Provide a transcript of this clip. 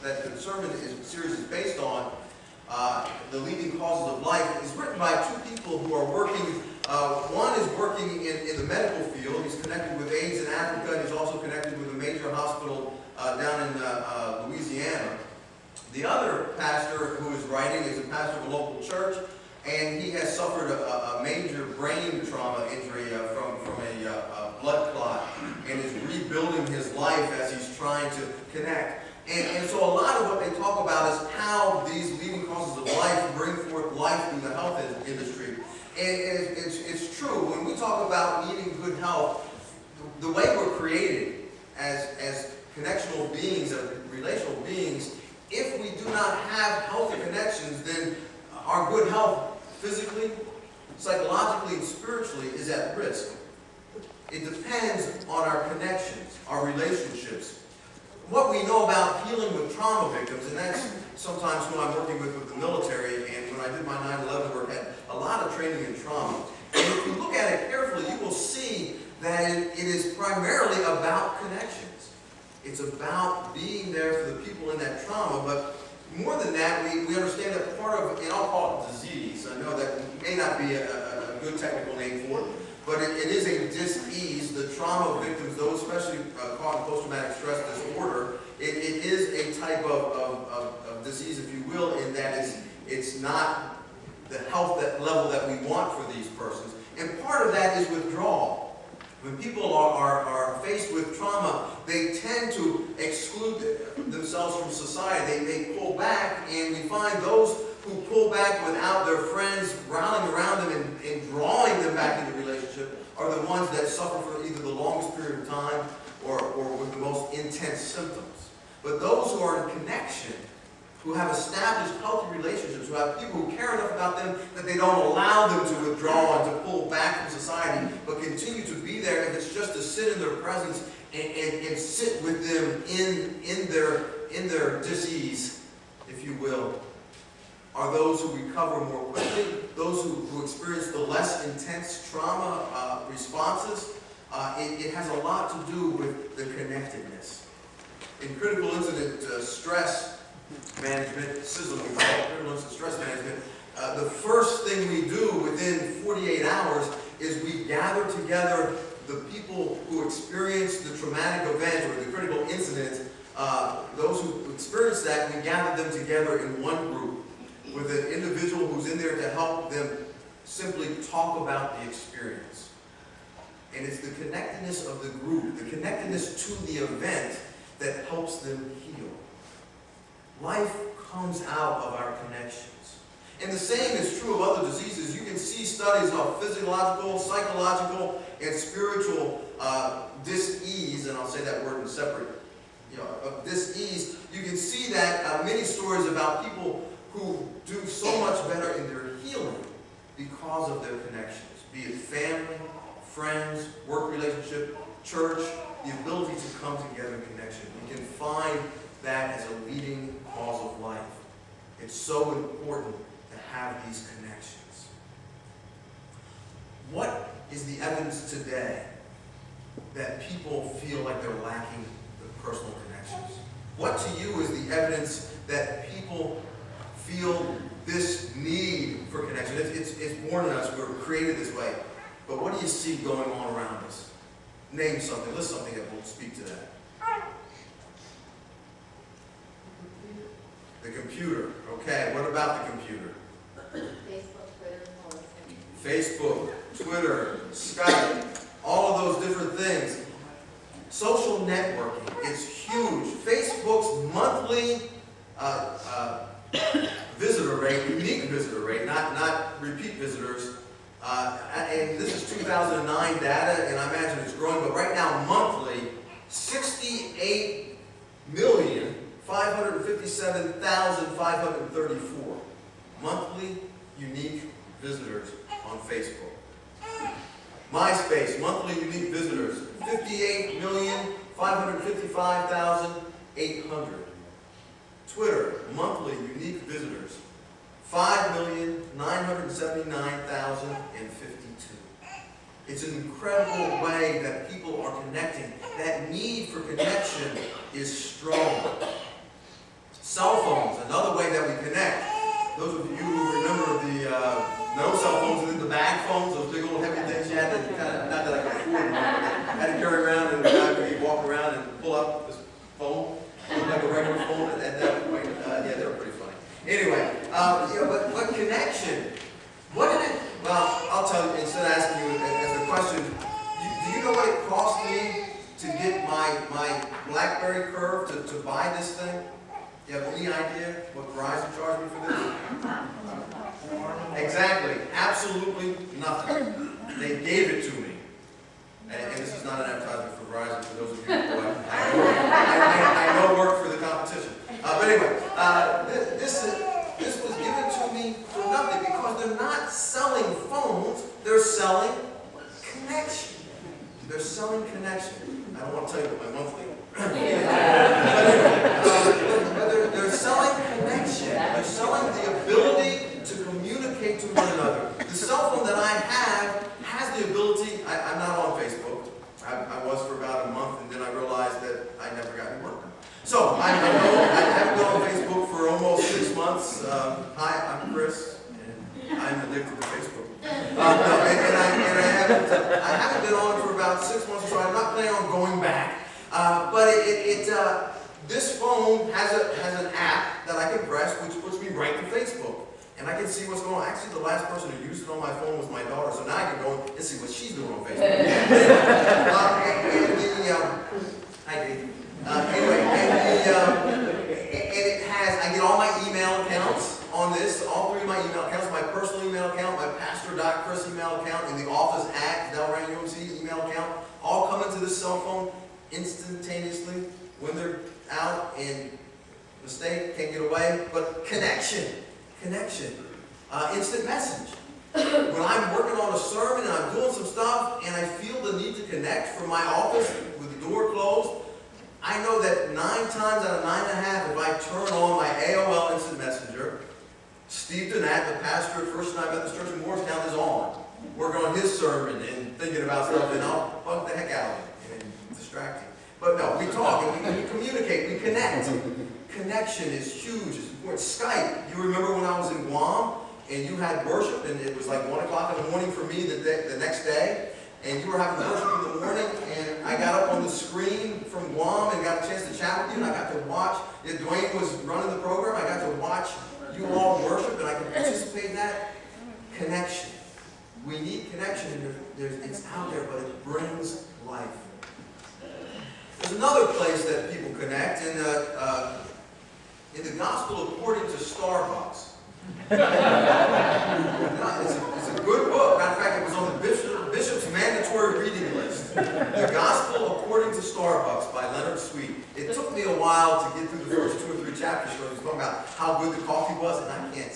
that the series is based on, The Leading Causes of Life, is written by two people who are working. One is working in the medical field. He's connected with AIDS in Africa, and he's also connected with a major hospital down in Louisiana. The other pastor who is writing is a pastor of a local church, and he has suffered a major brain trauma injury from a blood clot, and is rebuilding his life as he's trying to connect. And so a lot of what they talk about is how these leading causes of life bring forth life through the health industry. And it's true, when we talk about needing good health, the way we're created as connectional beings, as relational beings, if we do not have healthy connections, then our good health physically, psychologically, and spiritually is at risk. It depends on our connections, our relationships. What we know about healing with trauma victims, and that's sometimes who I'm working with the military, and when I did my 9/11 work, I had a lot of training in trauma. And if you look at it carefully, you will see that it is primarily about connections. It's about being there for the people in that trauma, but more than that, we understand that part of, and I'll call it disease. I know that may not be a good technical name for it, but it is a dis-ease. The trauma victims, those especially caught in post-traumatic stress disorder, it is a type of disease, if you will, in that it's not the health level that we want for these persons. And part of that is withdrawal. When people are faced with trauma, they tend to exclude themselves from society. They pull back, and we find those who pull back without their friends rallying around them and drawing them back into relationship are the ones that suffer for either the longest period of time or with the most intense symptoms. But those who are in connection, who have established healthy relationships, who have people who care enough about them that they don't allow them to withdraw and to pull back from society, but continue to be there, if it's just to sit in their presence and sit with them in their disease, if you will, are those who recover more quickly, those who experience the less intense trauma responses. It has a lot to do with the connectedness. In critical incident stress management, CISM, we call it, critical incident stress management, the first thing we do within 48 hours is we gather together the people who experience the traumatic event or the critical incident. Those who experience that, we gather them together in one group with an individual who's in there to help them simply talk about the experience. And it's the connectedness of the group, the connectedness to the event that helps them heal. Life comes out of our connections. And the same is true of other diseases. You can see studies of physiological, psychological, and spiritual dis-ease, and I'll say that word in separate, of dis-ease. You can see that many stories about people who do so much better in their healing because of their connections, be it family, friends, work relationship, church, the ability to come together in connection. We can find that as a leading cause of life. It's so important to have these connections. What is the evidence today that people feel like they're lacking the personal connections? What to you is the evidence that people feel this need for connection? It's born in us. We were created this way. But what do you see going on around us? Name something. List something that will speak to that. The computer. Okay, what about the computer? Facebook, Twitter, Skype, all of those different things. Social networking is huge. Facebook's monthly visitor rate, unique visitor rate, not repeat visitors, and this is 2009 data, and I imagine it's growing, but right now, monthly, 68,557,534 monthly unique visitors on Facebook. MySpace, monthly unique visitors, 58,555,800. Twitter, monthly unique visitors, 5,979,052. It's an incredible way that people are connecting. That need for connection is strong. Cell phones, another way that we connect. Those of you who remember the no cell phones and then the bag phones, those big old heavy things you had to kind of, not that I could afford them, but had to carry around, and the guy would walk around and pull up this phone, look like a regular phone, and at that point, yeah, they were pretty funny. Anyway, but connection, what did it, well, I'll tell you, instead of asking you as a question, do you know what it cost me to get my BlackBerry Curve to buy this thing? You have any idea what Verizon charged me for this? Exactly. Absolutely nothing. They gave it to me. And this is not an advertisement for Verizon, for those of you who I know work for the competition. But anyway, this was given to me for nothing because they're not selling phones, they're selling connection. They're selling connection. I don't want to tell you what my monthly but they're selling connection. They're selling the ability to communicate to one another. The cell phone that I have has the ability, I'm not on Facebook. I was for about a month, and then I realized that I never got any work done. So I haven't been on Facebook for almost 6 months. Hi, I'm Chris, and I'm addicted to Facebook. I haven't been on it for about 6 months, so I'm not planning on going back. But this phone has an app that I can press, which puts me right to Facebook. And I can see what's going on. Actually, the last person who used it on my phone was my daughter, so now I can go and see what she's doing on Facebook. And it has, I get all my email accounts on this, all 3 of my email accounts, my personal email account, my pastor.chris email account, and the office at Delran UMC email account, all come into this cell phone instantaneously when they're out, and mistake, can't get away, but connection. Instant message. When I'm working on a sermon and I'm doing some stuff and I feel the need to connect from my office with the door closed, I know that 9 times out of 9.5, if I turn on my AOL Instant Messenger, Steve Donat, the pastor at First United Methodist Church in Morristown, is on, working on his sermon and thinking about stuff, and I'll bug the heck out of it and distract him. But no, we talk and we communicate, we connect. Connection is huge, it's important. Skype, you remember when I was in Guam and you had worship and it was like 1 o'clock in the morning for me the next day, and you were having worship in the morning, and I got up on the screen from Guam and got a chance to chat with you, and I got to watch, Dwayne was running the program, I got to watch you all worship and I could participate in that. Connection. We need connection, and it's out there, but it brings life. There's another place that people connect in the Gospel according to Starbucks. It's a good book. Matter of fact, it was on the Bishop's mandatory reading list. The Gospel according to Starbucks by Leonard Sweet. It took me a while to get through the first 2 or 3 chapters, so he was talking about how good the coffee was, and I can't